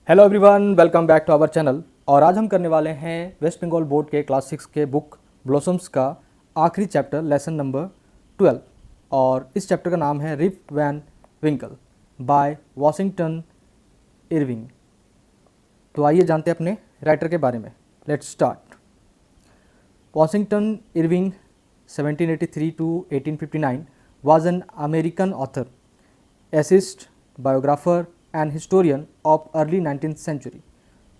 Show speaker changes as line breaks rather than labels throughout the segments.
Hello everyone, welcome back to our channel. और आज हम करने वाले हैं वेस्ट बंगाल बोर्ड के क्लास 6 के बुक ब्लॉसम्स का आखिरी चैप्टर, लेसन नंबर 12। और इस चैप्टर का नाम है Rip Van Winkle by Washington Irving. तो आइए जानते हैं अपने राइटर के बारे में। Let's start. Washington Irving 1783 to 1859 was an American author, essayist, biographer and historian of early 19th century.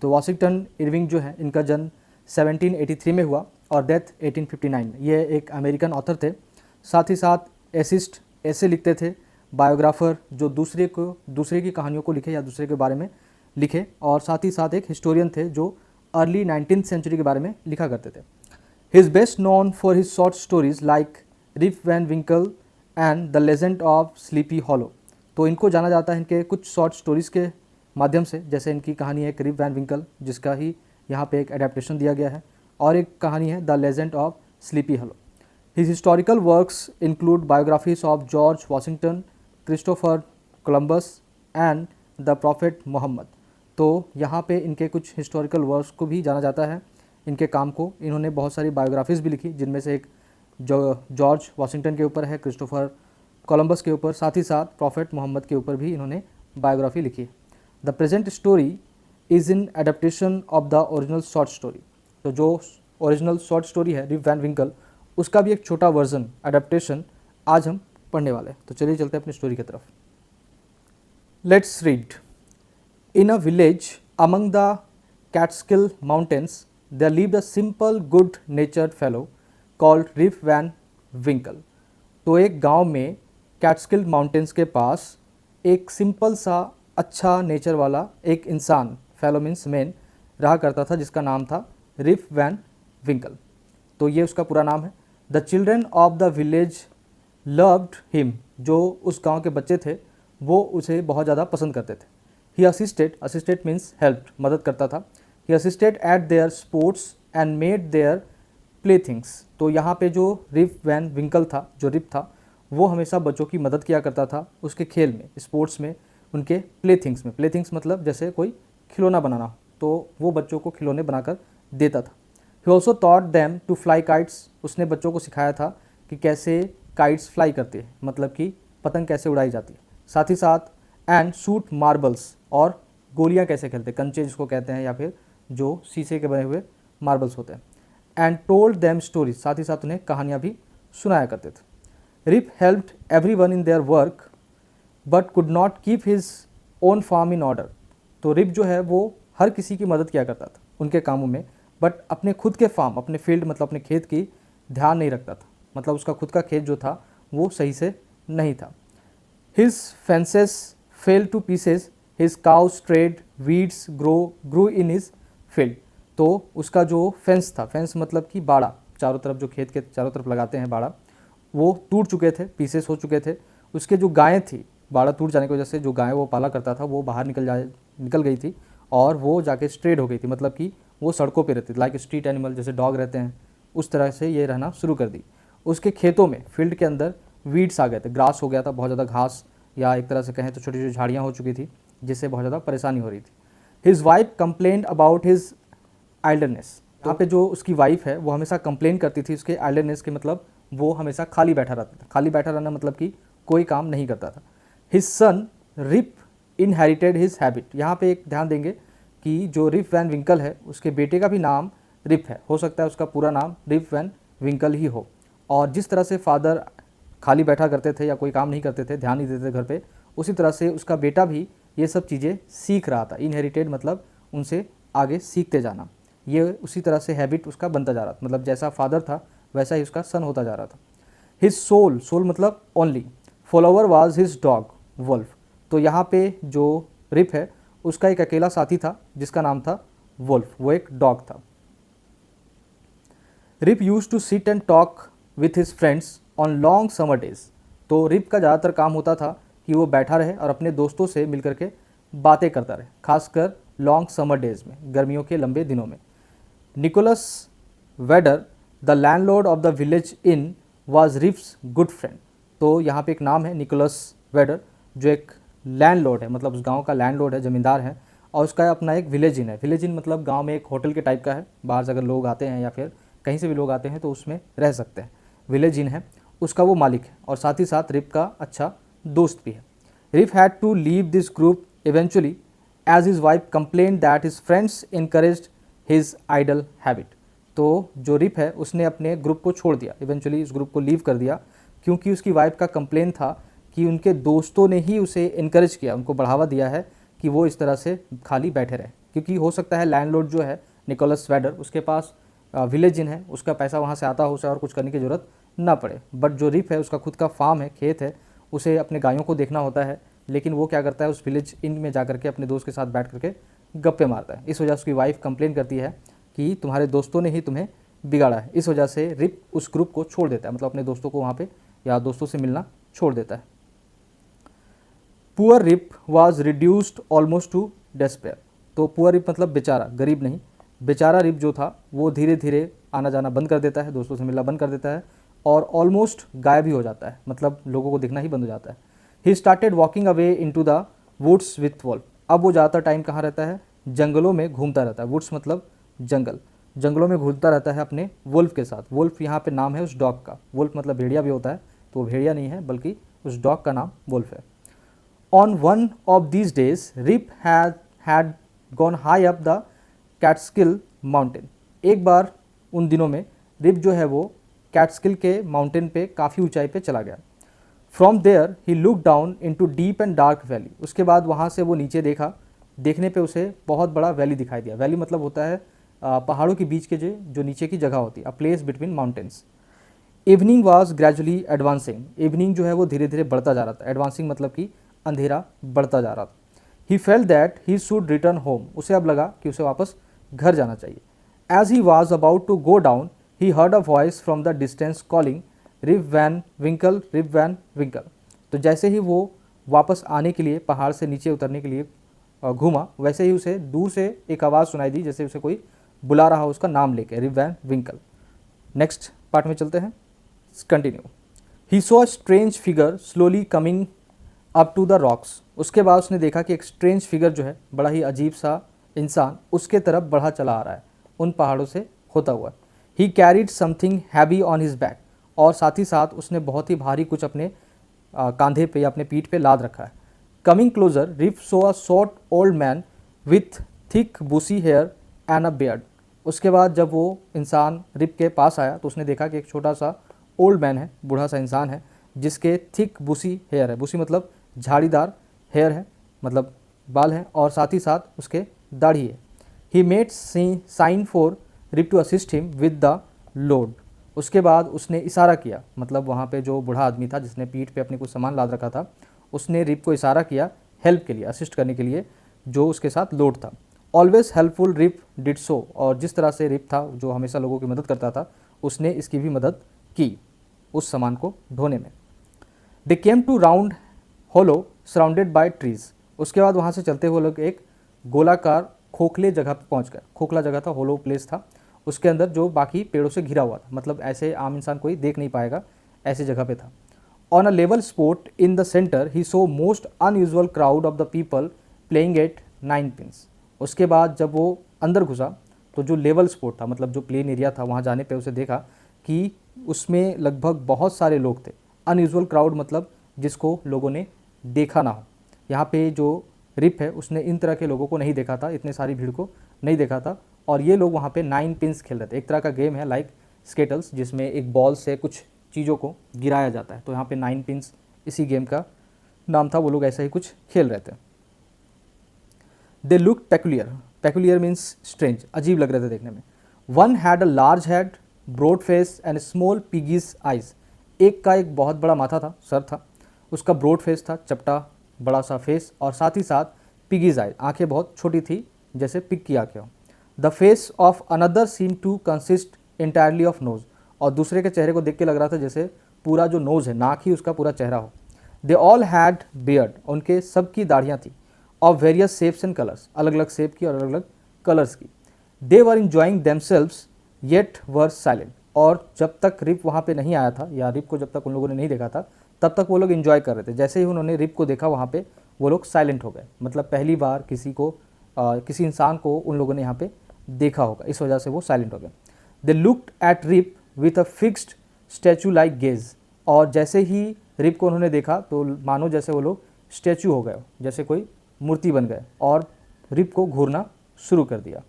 तो वॉशिंगटन इरविंग जो है, इनका जन्म 1783 में हुआ और डेथ 1859 में। ये एक अमेरिकन ऑथर थे, साथ ही साथ एसिस्ट, ऐसे लिखते थे, बायोग्राफर जो दूसरे की कहानियों को लिखे या दूसरे के बारे में लिखे, और साथ ही साथ एक हिस्टोरियन थे जो अर्ली 19th सेंचुरी के बारे में लिखा करते थे। He is best known for his short stories like Rip Van Winkle and the legend of Sleepy Hollow. तो इनको जाना जाता है इनके कुछ शॉर्ट स्टोरीज़ के माध्यम से, जैसे इनकी कहानी है रिप वैन विंकल, जिसका ही यहाँ पे एक एडेप्टेशन दिया गया है, और एक कहानी है the legend of Sleepy Hollow. His historical works include biographies of George Washington, Christopher Columbus and the prophet Muhammad. तो यहाँ पे इनके कुछ हिस्टोरिकल वर्क्स को भी जाना जाता है, इनके काम को। इन्होंने बहुत सारी बायोग्राफीज़ भी लिखी, जिनमें से एक जॉर्ज वाशिंगटन के ऊपर है, क्रिस्टोफर कोलंबस के ऊपर, साथ ही साथ प्रॉफेट मोहम्मद के ऊपर भी इन्होंने बायोग्राफी लिखी है। The present story is in adaptation of the original short story. तो जो ओरिजिनल शॉर्ट स्टोरी है रिप वैन विंकल, उसका भी एक छोटा वर्जन एडेप्टेशन आज हम पढ़ने वाले हैं। तो चलिए चलते हैं अपनी स्टोरी की तरफ। Let's read. In a village among the Catskill mountains there lived a simple good natured fellow called Rip Van Winkle. तो एक गांव में कैटस्किल माउंटेन्स के पास एक सिंपल सा अच्छा नेचर वाला एक इंसान, फेलो मीन्स मैन, रहा करता था, जिसका नाम था रिप वैन विंकल। तो ये उसका पूरा नाम है। The children of the village loved him. जो उस गांव के बच्चे थे वो उसे बहुत ज़्यादा पसंद करते थे। ही असिस्टेड मीन्स हेल्प्ड, मदद करता था। He assisted at their sports and made their playthings. तो यहाँ पे जो रिप वैन विंकल था, जो रिप था, वो हमेशा बच्चों की मदद किया करता था उसके खेल में, स्पोर्ट्स में, उनके प्ले थिंग्स में। प्ले थिंग्स मतलब जैसे कोई खिलौना बनाना हो, तो वो बच्चों को खिलौने बनाकर देता था। He also taught them to fly kites. उसने बच्चों को सिखाया था कि कैसे काइट्स फ्लाई करती है, मतलब कि पतंग कैसे उड़ाई जाती है। साथ ही साथ एंड शूट मार्बल्स, और गोलियाँ कैसे खेलते, कंचे जिसको कहते हैं, या फिर जो शीशे के बने हुए मार्बल्स होते हैं। एंड टोल्ड देम स्टोरीज, साथ ही साथ उन्हें कहानियाँ भी सुनाया करते थे। Rip helped everyone in their work but could not keep his own farm in order. तो रिप जो है वो हर किसी की मदद किया करता था उनके कामों में, बट अपने खुद के फार्म, अपने फील्ड मतलब अपने खेत की ध्यान नहीं रखता था। मतलब उसका खुद का खेत जो था वो सही से नहीं था। His fences fell to pieces, his cow strayed, weeds grew in his field. तो उसका जो फेंस था, फेंस मतलब कि बाड़ा, चारों तरफ जो खेत के चारों तरफ लगाते हैं बाड़ा, वो टूट चुके थे, पीसेस हो चुके थे। उसके जो गायें थी, बाड़ा टूट जाने की वजह से जो गाय वो पाला करता था वो बाहर निकल गई थी, और वो जाके स्ट्रेड हो गई थी, मतलब कि वो सड़कों पे रहती थी, लाइक स्ट्रीट एनिमल, जैसे डॉग रहते हैं उस तरह से ये रहना शुरू कर दी। उसके खेतों में, फील्ड के अंदर वीड्स आ गए थे, ग्रास हो गया था, बहुत ज़्यादा घास, या एक तरह से कहें तो छोटी छोटी झाड़ियाँ हो चुकी थी, जिससे बहुत ज़्यादा परेशानी हो रही थी। His wife complained about his idleness. यहाँ पे जो उसकी वाइफ है वो हमेशा कंप्लेन करती थी उसके आइल्डरनेस के, मतलब वो हमेशा खाली बैठा रहता था। खाली बैठा रहना मतलब कि कोई काम नहीं करता था। His son Rip inherited his habit. यहाँ पे एक ध्यान देंगे कि जो रिप वैन विंकल है, उसके बेटे का भी नाम रिप है, हो सकता है उसका पूरा नाम रिप वैन विंकल ही हो। और जिस तरह से फादर खाली बैठा करते थे या कोई काम नहीं करते थे, ध्यान नहीं देते थे घर पे, उसी तरह से उसका बेटा भी ये सब चीज़ें सीख रहा था। इनहेरिटेड मतलब उनसे आगे सीखते जाना, ये उसी तरह से हैबिट उसका बनता जा रहा था, मतलब जैसा फादर था वैसा ही उसका सन होता जा रहा था। हिज सोल मतलब only follower was his dog Wolf. तो यहाँ पे जो रिप है उसका एक अकेला साथी था जिसका नाम था वुल्फ, वो एक डॉग था। Rip used to sit and talk with his friends on long summer days. तो रिप का ज़्यादातर काम होता था कि वो बैठा रहे और अपने दोस्तों से मिलकर के बातें करता रहे, खासकर लॉन्ग समर डेज में, गर्मियों के लंबे दिनों में। Nicholas Vedder the landlord of the village inn was Rip's good friend. तो यहाँ पे एक नाम है निकोलस वेडर, जो एक लैंडलॉर्ड है, मतलब उस गांव का लैंडलॉर्ड है, ज़मींदार है, और उसका अपना एक विलेज इन है। विलेज इन मतलब गांव में एक होटल के टाइप का है, बाहर से अगर लोग आते हैं या फिर कहीं से भी लोग आते हैं तो उसमें रह सकते हैं। विलेज इन है, उसका वो मालिक है और साथ ही साथ रिप का अच्छा दोस्त भी है। Rip had to leave this group eventually as his wife complain that his friends encouraged his idle habit. तो जो रिप है उसने अपने ग्रुप को छोड़ दिया, इवेंचुअली इस ग्रुप को लीव कर दिया, क्योंकि उसकी वाइफ का कंप्लेन था कि उनके दोस्तों ने ही उसे इनकरेज किया, उनको बढ़ावा दिया है कि वो इस तरह से खाली बैठे रहे। क्योंकि हो सकता है लैंडलॉर्ड जो है निकोलस स्वैडर, उसके पास विलेज इन है, उसका पैसा वहाँ से आता हो, उसे और कुछ करने की ज़रूरत ना पड़े। बट जो रिप है उसका खुद का फार्म है, खेत है, उसे अपने गायों को देखना होता है, लेकिन वो क्या करता है उस विलेज इन में जा करके अपने दोस्त के साथ बैठ करके गप्पे मारता है। इस वजह से उसकी वाइफ कंप्लेन करती है कि तुम्हारे दोस्तों ने ही तुम्हें बिगाड़ा है। इस वजह से रिप उस ग्रुप को छोड़ देता है, मतलब अपने दोस्तों को वहाँ पे या दोस्तों से मिलना छोड़ देता है। Poor Rip was reduced almost to despair. तो पुअर रिप मतलब बेचारा, गरीब नहीं, बेचारा रिप जो था वो धीरे धीरे आना जाना बंद कर देता है, दोस्तों से मिलना बंद कर देता है और ऑलमोस्ट गायब ही हो जाता है, मतलब लोगों को दिखना ही बंद हो जाता है। He started walking away into the woods with Wolf. अब वो ज़्यादातर टाइम कहाँ रहता है, जंगलों में घूमता रहता है। वुड्स मतलब जंगल, जंगलों में घूमता रहता है अपने वुल्फ के साथ। वुल्फ यहाँ पे नाम है उस डॉग का, वुल्फ मतलब भेड़िया भी होता है, तो वो भेड़िया नहीं है बल्कि उस डॉग का नाम वुल्फ है। On one of these days Rip had gone high up the Catskill mountain. एक बार उन दिनों में रिप जो है वो कैटस्किल के माउंटेन पे काफ़ी ऊंचाई पे चला गया। From there he look down into deep and dark valley. उसके बाद वहाँ से वो नीचे देखा, देखने पे उसे बहुत बड़ा वैली दिखाई दिया। वैली मतलब होता है पहाड़ों के बीच के जो नीचे की जगह होती है, a place between mountains. Evening was gradually advancing. Evening जो है वो धीरे धीरे बढ़ता जा रहा था, एडवांसिंग मतलब कि अंधेरा बढ़ता जा रहा था। He felt that he should return home. उसे अब लगा कि उसे वापस घर जाना चाहिए। As he was about to go down he heard a voice from the distance calling Rip Van Winkle, Rip Van Winkle. तो जैसे ही वो वापस आने के लिए पहाड़ से नीचे उतरने के लिए घूमा, वैसे ही उसे दूर से एक आवाज़ सुनाई दी, जैसे उसे कोई बुला रहा हो उसका नाम लेके, Rip Van Winkle. Next part में चलते हैं, continue. He saw a strange figure slowly coming up to the rocks. उसके बाद उसने देखा कि एक स्ट्रेंज फिगर जो है, बड़ा ही अजीब सा इंसान उसके तरफ बढ़ा चला आ रहा है, उन पहाड़ों से होता हुआ। ही carried something heavy on his back. और साथ ही साथ उसने बहुत ही भारी कुछ अपने कांधे पे या अपने पीठ पे लाद रखा है। Coming closer Rip saw a short old man with thick bushy hair and a beard. उसके बाद जब वो इंसान रिप के पास आया तो उसने देखा कि एक छोटा सा ओल्ड मैन है, बूढ़ा सा इंसान है, जिसके थिक बुशी हेयर है। बुशी मतलब झाड़ीदार, हेयर है मतलब बाल है, और साथ ही साथ उसके दाढ़ी है। He made sign for Rip to assist him with the load. उसके बाद उसने इशारा किया, मतलब वहाँ पे जो बूढ़ा आदमी था जिसने पीठ पे अपने कुछ सामान लाद रखा था, उसने रिप को इशारा किया हेल्प के लिए, असिस्ट करने के लिए, जो उसके साथ लोड था। Always helpful Rip did so. और जिस तरह से रिप था जो हमेशा लोगों की मदद करता था, उसने इसकी भी मदद की उस सामान को ढोने में। They came to round hollow surrounded by trees. उसके बाद वहाँ से चलते हुए लोग एक गोलाकार खोखले जगह पर पहुँच गए। खोखला जगह था, होलो प्लेस था, उसके अंदर जो बाकी पेड़ों से घिरा हुआ था, मतलब ऐसे आम इंसान कोई देख नहीं पाएगा, ऐसी जगह पे था। On a level spot in the centre he so most unusual crowd of the people playing eight 9 pins. उसके बाद जब वो अंदर घुसा तो जो लेवल स्पॉट था, मतलब जो प्लेन एरिया था, वहाँ जाने पे उसे देखा कि उसमें लगभग बहुत सारे लोग थे। अनयूजुअल क्राउड मतलब जिसको लोगों ने देखा ना हो। यहाँ पे जो रिप है उसने इन तरह के लोगों को नहीं देखा था, इतने सारी भीड़ को नहीं देखा था। और ये लोग वहाँ पे 9 पिंस खेल रहे थे। एक तरह का गेम है लाइक स्केटल्स, जिसमें एक बॉल से कुछ चीज़ों को गिराया जाता है, तो यहाँ पे 9 पिंस इसी गेम का नाम था। वो लोग ऐसा ही कुछ खेल रहे थे। They look peculiar. Peculiar means strange, अजीब लग रहे थे देखने में। One had a large head, broad face and small piggish eyes. एक का एक बहुत बड़ा माथा था, सर था, उसका ब्रॉड फेस था, चपटा बड़ा सा फेस, और साथ ही साथ पिगीज आइज, आंखें बहुत छोटी थी जैसे पिग की आंखें हों। The face of another seem to consist entirely of nose. और दूसरे के चेहरे को देख के लग रहा था जैसे पूरा जो नोज़ है, नाक ही उसका पूरा चेहरा हो। They all had beard. उनके सबकी दाढ़ियाँ थी, of various shapes and colours, अलग अलग शेप की और अलग अलग कलर्स की। They were enjoying themselves yet were silent. और जब तक रिप वहाँ पे नहीं आया था, या रिप को जब तक उन लोगों ने नहीं देखा था, तब तक वो लोग इन्जॉय कर रहे थे। जैसे ही उन्होंने रिप को देखा वहाँ पे वो लोग साइलेंट हो गए। मतलब पहली बार किसी को किसी इंसान को उन लोगों ने यहाँ पे देखा होगा, इस वजह से वो साइलेंट हो गए। They looked at Rip with a fixed statue like gaze, और जैसे ही रिप को उन्होंने देखा तो मानो जैसे वो लोग स्टैचू हो गए, जैसे कोई मूर्ति बन गए, और रिप को घूरना शुरू कर दिया।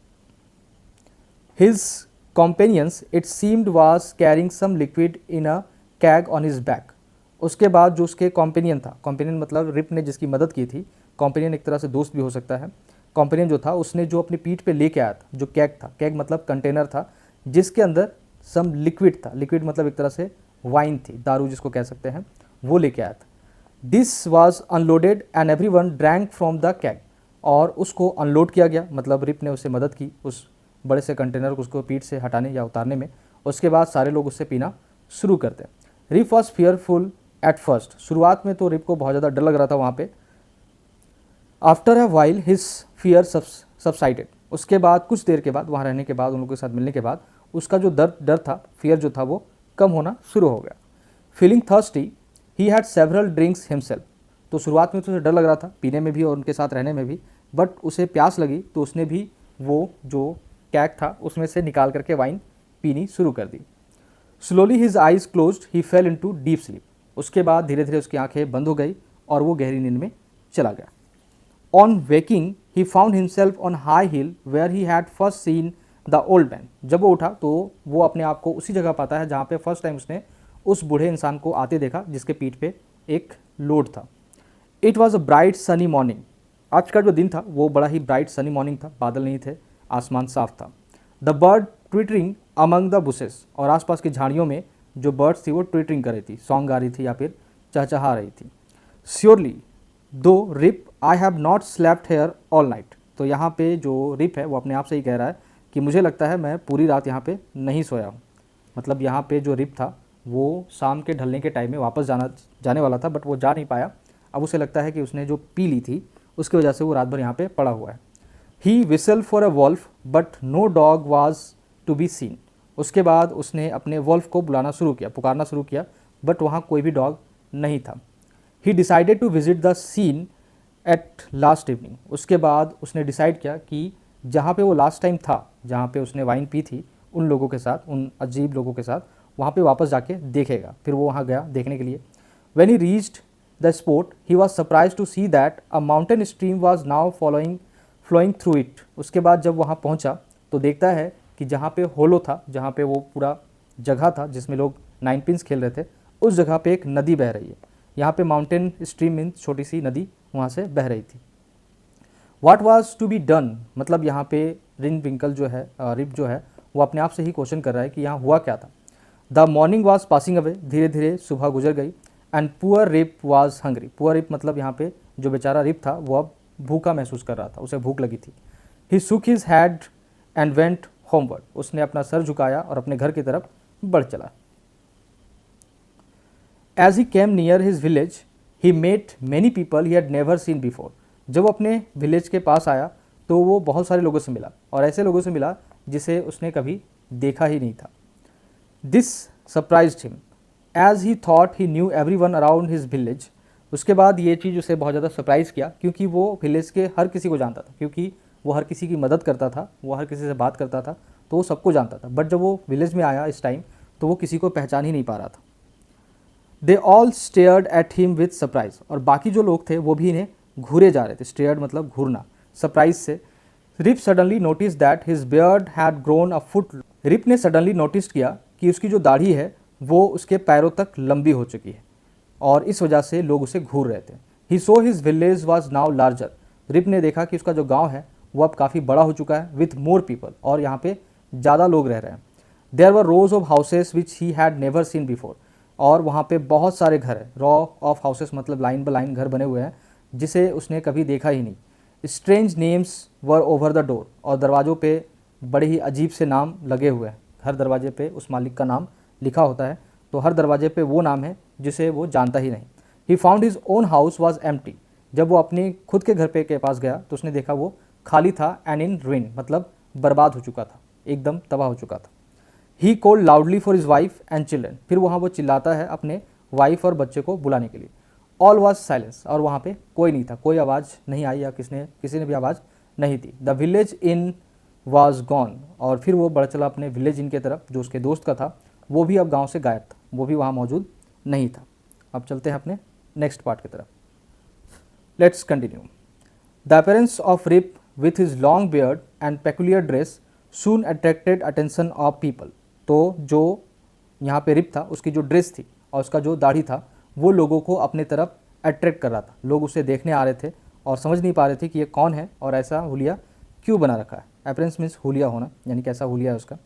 His companions it seemed was carrying some liquid in a keg on his back. उसके बाद जो उसके कॉम्पेनियन था, कॉम्पेनियन मतलब रिप ने जिसकी मदद की थी, कॉम्पेनियन एक तरह से दोस्त भी हो सकता है, कॉम्पेनियन जो था उसने जो अपनी पीठ पे लेके आया था, जो कैग था, कैग मतलब कंटेनर था जिसके अंदर सम लिक्विड था, लिक्विड मतलब एक तरह से वाइन थी, दारू जिसको कह सकते हैं, वो लेके आया था। This was unloaded and every one drank from the CAG, और उसको अनलोड किया गया, मतलब रिप ने उससे मदद की उस बड़े से कंटेनर को उसको पीठ से हटाने या उतारने में। उसके बाद सारे लोग उससे पीना शुरू करते हैं। Rip was fearful at first, शुरुआत में तो रिप को बहुत ज़्यादा डर लग रहा था वहाँ पे। After a while his fear subsided, उसके बाद कुछ देर के बाद, वहाँ रहने के बाद, उन लोगों के साथ मिलने के बाद, उसका जो डर था, फियर जो था, वो कम होना शुरू हो गया। Feeling thirsty he had several drinks himself, तो शुरुआत में तो उसे डर लग रहा था पीने में भी और उनके साथ रहने में भी, बट उसे प्यास लगी तो उसने भी वो जो कैग था उसमें से निकाल करके वाइन पीनी शुरू कर दी। स्लोली हिज आइज क्लोज्ड ही फेल इनटू डीप स्लीप, उसके बाद धीरे धीरे उसकी आंखें बंद हो गई और वो गहरी नींद में चला गया। On waking he found himself on high hill where he had first seen the old man, जब वो उठा तो वो अपने आप को उसी जगह पाता है जहाँ पे फर्स्ट टाइम उसने उस बूढ़े इंसान को आते देखा जिसके पीठ पे एक लोड था। It was a bright sunny morning, आज का जो दिन था वो बड़ा ही ब्राइट सनी मॉर्निंग था, बादल नहीं थे, आसमान साफ था। The bird twittering among the buses, और आसपास की झाड़ियों में जो बर्ड्स थी वो ट्विटरिंग कर रही थी, सॉन्ग गा रही थी या फिर चहचहा रही थी। Surely though Rip I have not slept here all night, तो यहाँ पे जो रिप है वो अपने आप से ही कह रहा है कि मुझे लगता है मैं पूरी रात यहाँ पे नहीं सोया हूँ। मतलब यहाँ पे जो रिप था वो शाम के ढलने के टाइम में वापस जाने वाला था, बट वो जा नहीं पाया। अब उसे लगता है कि उसने जो पी ली थी उसकी वजह से वो रात भर यहाँ पे पड़ा हुआ है। He whistle for a wolf but no dog was to be seen, उसके बाद उसने अपने वॉल्फ को बुलाना शुरू किया, पुकारना शुरू किया, बट वहाँ कोई भी डॉग नहीं था। He decided to visit the scene at last evening, उसके बाद उसने डिसाइड किया कि जहाँ पे वो लास्ट टाइम था, जहाँ पे उसने वाइन पी थी उन लोगों के साथ, उन अजीब लोगों के साथ, वहाँ पे वापस जाके देखेगा। फिर वो वहाँ गया देखने के लिए। When he reached the spot he was surprise to see that a mountain stream was now flowing through it, उसके बाद जब वहाँ पहुँचा तो देखता है कि जहाँ पे होलो था, जहाँ पे वो पूरा जगह था जिसमें लोग नाइन पिन्स खेल रहे थे, उस जगह पे एक नदी बह रही है। यहाँ पे माउंटेन स्ट्रीम मीन्स छोटी सी नदी वहाँ से बह रही थी। What was to be done, मतलब यहाँ पे रिप जो है वो अपने आप से ही क्वेश्चन कर रहा है कि यहाँ हुआ क्या था। The morning was passing away, धीरे धीरे सुबह गुजर गई। And poor Rip was hungry, poor Rip मतलब यहाँ पे जो बेचारा रिप था वो अब भूखा महसूस कर रहा था, उसे भूख लगी थी। ही सुक his had and went homeward, उसने अपना सर झुकाया और अपने घर की तरफ बढ़ चला। As he came near his village he met many people he had never seen before, जब वो अपने विलेज के पास आया तो वो बहुत सारे लोगों से मिला, और ऐसे लोगों से मिला जिसे उसने कभी देखा ही नहीं था। This surprised him as he thought he knew everyone around his village, उसके बाद ये चीज़ उसे बहुत ज़्यादा सरप्राइज़ किया क्योंकि वो विलेज के हर किसी को जानता था, क्योंकि वो हर किसी की मदद करता था, वो हर किसी से बात करता था, तो वो सबको जानता था। बट जब वो विलेज में आया इस टाइम तो वो किसी को पहचान ही नहीं पा रहा था। They all stared at him with surprise, और बाकी जो लोग थे वो भी इन्हें घूरे जा रहे थे। स्टेयर्ड मतलब घूरना, सरप्राइज से। Rip suddenly notice that his beard had grown a foot, Rip ने सडनली नोटिस किया कि उसकी जो दाढ़ी है वो उसके पैरों तक लंबी हो चुकी है, और इस वजह से लोग उसे घूर रहे थे। He saw his village was now larger, Rip ने देखा कि उसका जो गाँव है वो अब काफ़ी बड़ा हो चुका है, विथ मोर पीपल, और यहाँ पे ज़्यादा लोग रह रहे हैं। There were rows of houses which he had never seen before, और वहाँ पे बहुत सारे घर हैं। रॉ ऑफ हाउसेस मतलब लाइन बाय लाइन घर बने हुए हैं जिसे उसने कभी देखा ही नहीं। Strange names were over the door, और दरवाज़ों पे बड़े ही अजीब से नाम लगे हुए हैं। हर दरवाजे पे उस मालिक का नाम लिखा होता है, तो हर दरवाजे पे वो नाम है जिसे वो जानता ही नहीं। He found his own house was empty, जब वो अपने खुद के घर पे के पास गया तो उसने देखा वो खाली था, एंड इन रुइन मतलब बर्बाद हो चुका था, एकदम तबाह हो चुका था। He called loudly for his wife and children, फिर वहाँ वो चिल्लाता है अपने वाइफ और बच्चे को बुलाने के लिए। ऑल वॉज साइलेंस, और वहाँ पे कोई नहीं था, कोई आवाज़ नहीं आई या किसी ने भी आवाज़ नहीं थी। The village in was gone, और फिर वो बढ़ चला अपने विलेज इन की तरफ, जो उसके दोस्त का था वो भी अब गांव से गायब था, वो भी वहाँ मौजूद नहीं था। अब चलते हैं अपने नेक्स्ट पार्ट की तरफ। Let's continue. The appearance of Rip with his long beard and peculiar dress soon attracted attention of people. तो जो यहाँ पे रिप था, उसकी जो ड्रेस थी और उसका जो दाढ़ी था, वो लोगों को अपने तरफ अट्रैक्ट कर रहा था। लोग उसे देखने आ रहे थे और समझ नहीं पा रहे थे कि ये कौन है और ऐसा हुलिया क्यों बना रखा है। अपीयरेंस मीन्स हुलिया होना, यानी कि ऐसा हुलिया है उसका।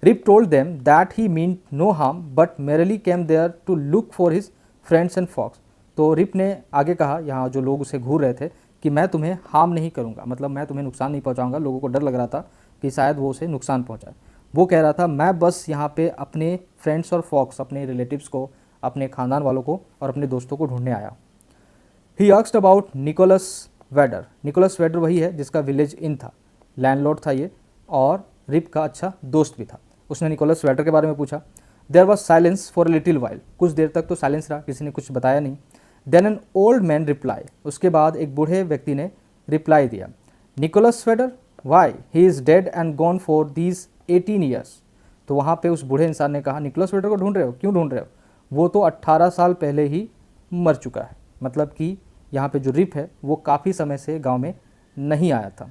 Rip told them that he mean no harm but merely came there to look for his friends and folks. तो रिप ने आगे कहा, यहाँ जो लोग उसे घूर रहे थे, कि मैं तुम्हें हार्म नहीं करूँगा, मतलब मैं तुम्हें नुकसान नहीं पहुँचाऊँगा। लोगों को डर लग रहा था कि शायद वो उसे नुकसान पहुँचाए। वो कह रहा था मैं बस यहाँ पे अपने फ्रेंड्स और फॉक्स, अपने रिलेटिव्स को, अपने ख़ानदान वालों को और अपने दोस्तों को ढूंढने आया। He asked about Nicholas Vedder. Nicholas Vedder वही है जिसका विलेज इन था, लैंडलॉर्ड था ये, और रिप का अच्छा दोस्त भी था। उसने निकोलस वेडर के बारे में पूछा। There was silence for a little while. कुछ देर तक तो साइलेंस रहा, किसी ने कुछ बताया नहीं। Then an old man reply. उसके बाद एक बूढ़े व्यक्ति ने रिप्लाई दिया, Nicholas Vedder, why he is dead and gone for these 18 years. तो वहाँ पे उस बूढ़े इंसान ने कहा, निकोलस वेडर को ढूंढ रहे हो, क्यों ढूंढ रहे हो, वो तो 18 साल पहले ही मर चुका है। मतलब कि यहाँ पे जो रिप है वो काफ़ी समय से गांव में नहीं आया था।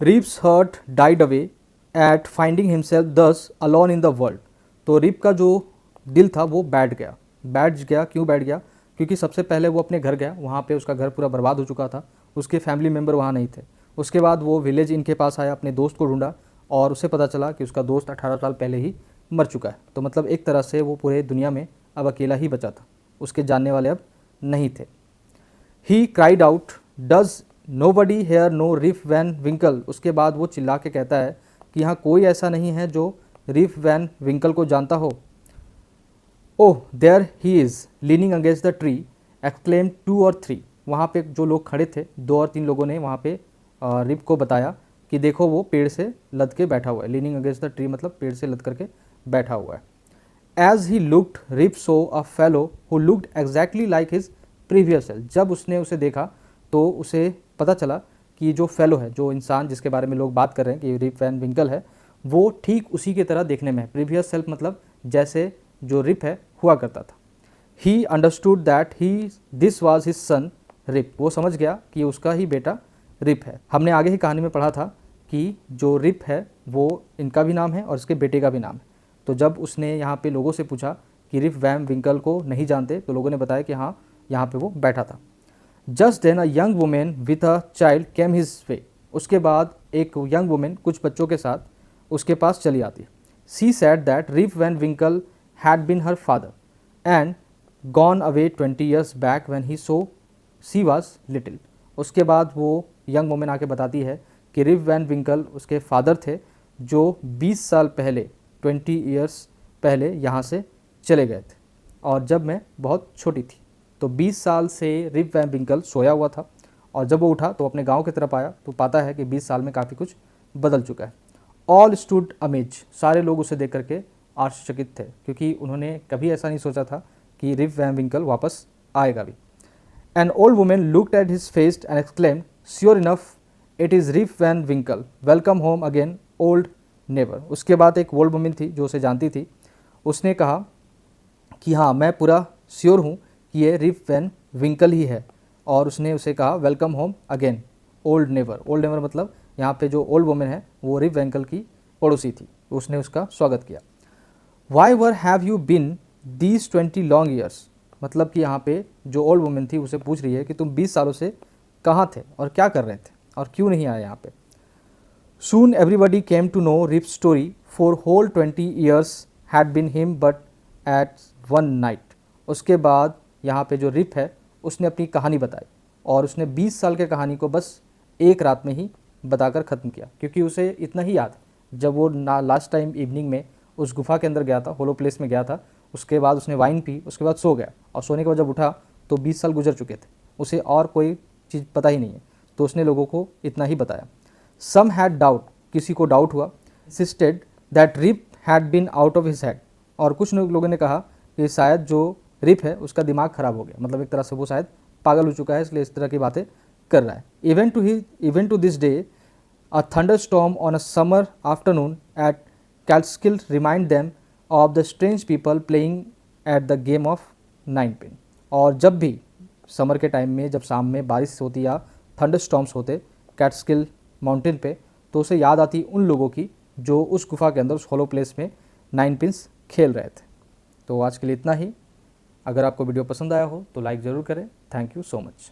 Rip's heart died away at finding himself thus alone in the world. तो रिप का जो दिल था वो बैठ गया। क्यों बैठ गया? क्योंकि सबसे पहले वो अपने घर गया, वहाँ पे उसका घर पूरा बर्बाद हो चुका था, उसके फैमिली मेम्बर वहाँ नहीं थे। उसके बाद वो विलेज इनके पास आया, अपने दोस्त को ढूंढा और उसे पता चला कि उसका दोस्त 18 साल पहले ही मर चुका है। तो मतलब एक तरह से वो पूरे दुनिया में अब अकेला ही बचा था, उसके जानने वाले अब नहीं थे। He cried out, does nobody here know Rip Van Winkle. उसके बाद वो चिल्ला के कहता है कि यहाँ कोई ऐसा नहीं है जो रिप वैन विंकल को जानता हो। Oh there he is leaning against the tree, exclaim 2 और 3। वहाँ पे जो लोग खड़े थे, 2 और 3 लोगों ने वहाँ पे रिप को बताया कि देखो वो पेड़ से लद के बैठा हुआ है। लीनिंग अगेंस्ट द ट्री मतलब पेड़ से लद करके बैठा हुआ है। As he looked Rip saw a fellow who looked exactly like his previous self. जब उसने उसे देखा तो उसे पता चला कि जो फेलो है, जो इंसान जिसके बारे में लोग बात कर रहे हैं कि रिप वैन विंकल है, वो ठीक उसी की तरह देखने में है। प्रीवियस सेल्फ मतलब जैसे जो रिप है हुआ करता था। He understood that he this was his son Rip. वो समझ गया कि उसका ही बेटा रिप है। हमने आगे ही कहानी में पढ़ा था कि जो रिप है वो इनका भी नाम है और इसके बेटे का भी नाम है। तो जब उसने यहाँ पे लोगों से पूछा कि रिप वैन विंकल को नहीं जानते, तो लोगों ने बताया कि हाँ, यहाँ पे वो बैठा था। Just then a young woman with a child came his way. उसके बाद एक यंग वुमेन कुछ बच्चों के साथ उसके पास चली आती। She said that Rip Van Winkle had been her father and gone away 20 years back when he saw she was little. उसके बाद वो यंग वुमेन आके बताती है कि रिप वैन विंकल उसके फादर थे जो 20 साल पहले, 20 ईयर्स पहले यहाँ से चले गए थे, और जब मैं बहुत छोटी थी। तो 20 साल से रिप वैन विंकल सोया हुआ था, और जब वो उठा तो अपने गांव की तरफ आया तो पाता है कि 20 साल में काफ़ी कुछ बदल चुका है। All stood amaze. सारे लोग उसे देख करके आश्चर्यचकित थे, क्योंकि उन्होंने कभी ऐसा नहीं सोचा था कि रिप वैन विंकल वापस आएगा भी। An old woman looked at his face and exclaimed, sure enough it is Rip Van Winkle, welcome home again old neighbour. उसके बाद एक ओल्ड वुमेन थी जो उसे जानती थी, उसने कहा कि हाँ, मैं पूरा श्योर हूँ कि ये रिप वैन विंकल ही है, और उसने उसे कहा welcome home again old neighbour. Old neighbour मतलब यहाँ पे जो ओल्ड वुमेन है वो रिप विंकल की पड़ोसी थी, उसने उसका स्वागत किया। Why were have you been these 20 long years. मतलब कि यहाँ पे जो ओल्ड वुमेन थी उसे पूछ रही है कि तुम 20 सालों से कहाँ थे और क्या कर रहे थे और क्यों नहीं आए यहाँ पे। Soon everybody came to know Rip story for whole 20 years had been him but at one night. उसके बाद यहाँ पे जो रिप है उसने अपनी कहानी बताई, और उसने 20 साल के कहानी को बस एक रात में ही बताकर ख़त्म किया, क्योंकि उसे इतना ही याद जब वो लास्ट टाइम इवनिंग में उस गुफा के अंदर गया था, होलो प्लेस में गया था, उसके बाद उसने वाइन पी, उसके बाद सो गया, और सोने के बाद जब उठा तो 20 साल गुजर चुके थे, उसे और कोई चीज़ पता ही नहीं है, तो उसने लोगों को इतना ही बताया। सम हैड डाउट, किसी को डाउट हुआ। Insisted that Rip had been out of his head, और कुछ लोगों ने कहा कि शायद जो रिप है उसका दिमाग ख़राब हो गया, मतलब एक तरह से वो शायद पागल हो चुका है, इसलिए इस तरह की बातें कर रहा है। Even to this day a thunderstorm on a summer afternoon at Catskill remind them of the strange people playing at the game of 9 pin. और जब भी समर के टाइम में जब शाम में बारिश होती या थंडरस्टॉर्म्स होते कैटस्किल माउंटेन पे, तो उसे याद आती उन लोगों की जो उस गुफा के अंदर, उस हॉलो प्लेस में 9 पिन्स खेल रहे थे। तो आज के लिए इतना ही। अगर आपको वीडियो पसंद आया हो तो लाइक ज़रूर करें। Thank you so much.